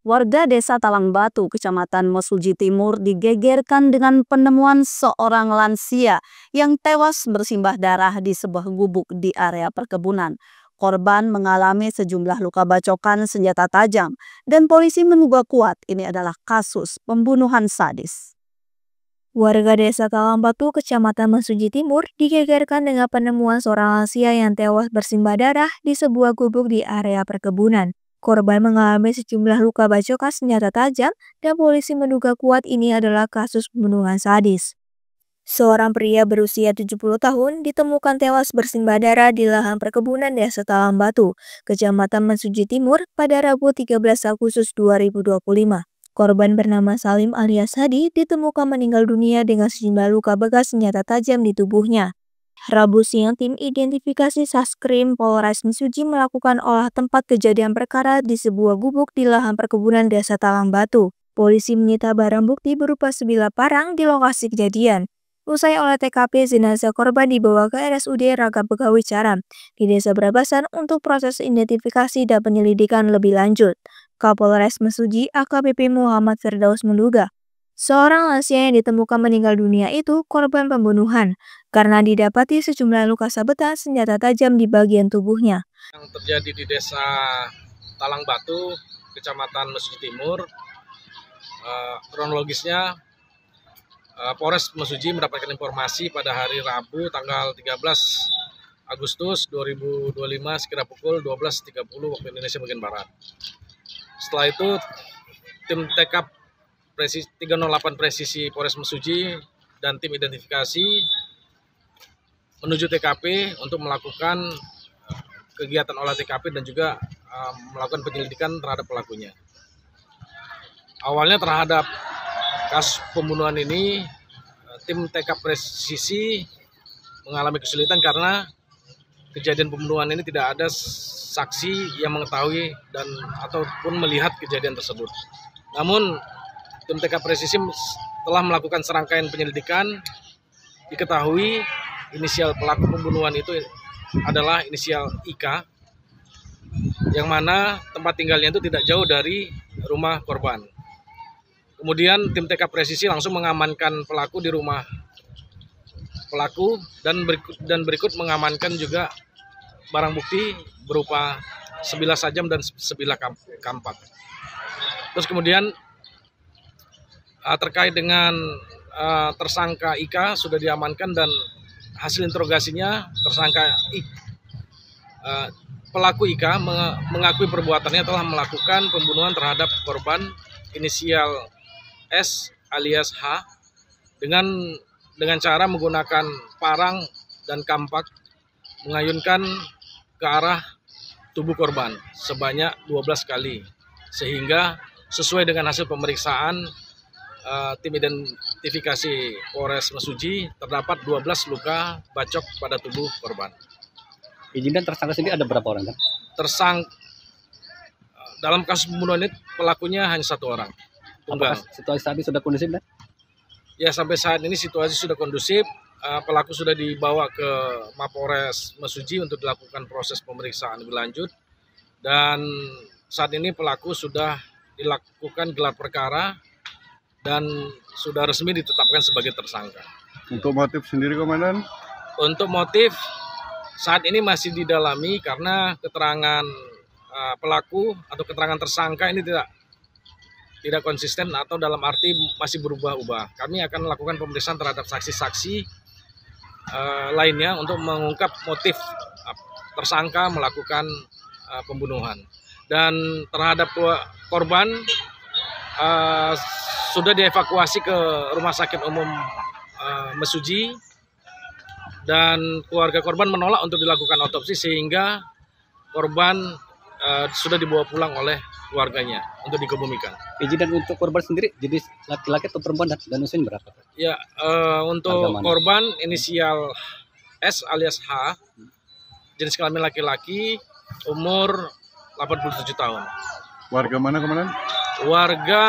Warga desa Talangbatu, Kecamatan Mesuji Timur digegerkan dengan penemuan seorang lansia yang tewas bersimbah darah di sebuah gubuk di area perkebunan. Korban mengalami sejumlah luka bacokan senjata tajam dan polisi menduga kuat ini adalah kasus pembunuhan sadis. Warga desa Talangbatu, Kecamatan Mesuji Timur digegerkan dengan penemuan seorang lansia yang tewas bersimbah darah di sebuah gubuk di area perkebunan. Korban mengalami sejumlah luka bacokan senjata tajam dan polisi menduga kuat ini adalah kasus pembunuhan sadis. Seorang pria berusia 70 tahun ditemukan tewas bersimbah darah di lahan perkebunan desa Talangbatu, Kecamatan Mesuji Timur pada Rabu 13 Agustus 2025. Korban bernama Salim alias Hadi ditemukan meninggal dunia dengan sejumlah luka bekas senjata tajam di tubuhnya. Rabu siang, tim identifikasi Saskrim Polres Mesuji melakukan olah tempat kejadian perkara di sebuah gubuk di lahan perkebunan desa Talangbatu. Polisi menyita barang bukti berupa sebilah parang di lokasi kejadian. Usai olah TKP, jenazah korban dibawa ke RSUD Raga Begawi Caram di Desa Brabasan untuk proses identifikasi dan penyelidikan lebih lanjut. Kapolres Mesuji AKBP Muhammad Firdaus menduga seorang lansia yang ditemukan meninggal dunia itu korban pembunuhan karena didapati sejumlah luka sabetan senjata tajam di bagian tubuhnya. Yang terjadi di Desa Talangbatu, Kecamatan Mesuji Timur, kronologisnya Polres Mesuji mendapatkan informasi pada hari Rabu tanggal 13 Agustus 2025 sekira pukul 12.30 waktu Indonesia bagian Barat. Setelah itu tim TK 308 Presisi Polres Mesuji dan tim identifikasi menuju TKP untuk melakukan kegiatan olah TKP dan juga melakukan penyelidikan terhadap pelakunya. Awalnya terhadap kasus pembunuhan ini, tim TK Presisi mengalami kesulitan karena kejadian pembunuhan ini tidak ada saksi yang mengetahui dan ataupun melihat kejadian tersebut. Namun, tim TK Presisi telah melakukan serangkaian penyelidikan, diketahui inisial pelaku pembunuhan itu adalah inisial IK, yang mana tempat tinggalnya itu tidak jauh dari rumah korban. Kemudian tim TK Presisi langsung mengamankan pelaku di rumah pelaku dan berikut mengamankan juga barang bukti berupa sebilah sajam dan sebilah kampak. Terus kemudian terkait dengan tersangka IK sudah diamankan dan hasil interogasinya tersangka pelaku IK mengakui perbuatannya telah melakukan pembunuhan terhadap korban inisial S alias H dengan cara menggunakan parang dan kampak mengayunkan ke arah tubuh korban sebanyak 12 kali, sehingga sesuai dengan hasil pemeriksaan tim identifikasi Polres Mesuji terdapat 12 luka bacok pada tubuh korban. Izin dan tersangka sendiri ada berapa orang kan? Dalam kasus pembunuhan ini pelakunya hanya satu orang. Tunggal. Apakah situasi saat ini sudah kondusif kan? Ya, sampai saat ini situasi sudah kondusif. Pelaku sudah dibawa ke Mapolres Mesuji untuk dilakukan proses pemeriksaan lebih lanjut. Dan saat ini pelaku sudah dilakukan gelar perkara dan sudah resmi ditetapkan sebagai tersangka. Untuk motif sendiri, Komandan? Untuk motif saat ini masih didalami karena keterangan pelaku atau keterangan tersangka ini tidak konsisten atau dalam arti masih berubah-ubah. Kami akan melakukan pemeriksaan terhadap saksi-saksi lainnya untuk mengungkap motif tersangka melakukan pembunuhan. Dan terhadap korban sudah dievakuasi ke Rumah Sakit Umum Mesuji dan keluarga korban menolak untuk dilakukan otopsi sehingga korban sudah dibawa pulang oleh keluarganya untuk dikebumikan. Izin dan untuk korban sendiri jenis laki-laki atau perempuan dan usia berapa? Ya, untuk korban inisial S alias H, jenis kelamin laki-laki, umur 87 tahun. Warga mana, Komandan? Warga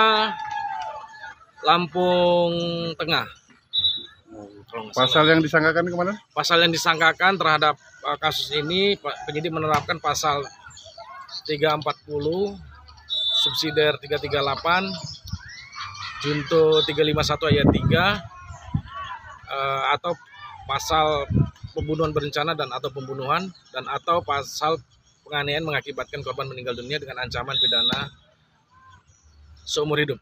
Lampung Tengah. Pasal yang disangkakan, Komandan? Pasal yang disangkakan terhadap kasus ini, penyidik menerapkan pasal 340 Subsidiar 338, Junto 351 ayat 3, atau pasal pembunuhan berencana dan atau pembunuhan, dan atau pasal penganiayaan mengakibatkan korban meninggal dunia dengan ancaman pidana seumur hidup.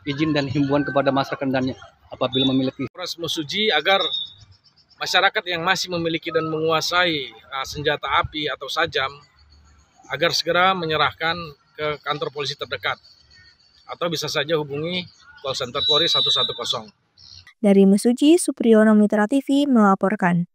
Izin dan himbauan kepada masyarakat dan apabila memiliki. Polres Mesuji agar masyarakat yang masih memiliki dan menguasai senjata api atau sajam agar segera menyerahkan ke kantor polisi terdekat atau bisa saja hubungi call center Polri 110. Dari Mesuji, Supriyono Mitra TV melaporkan.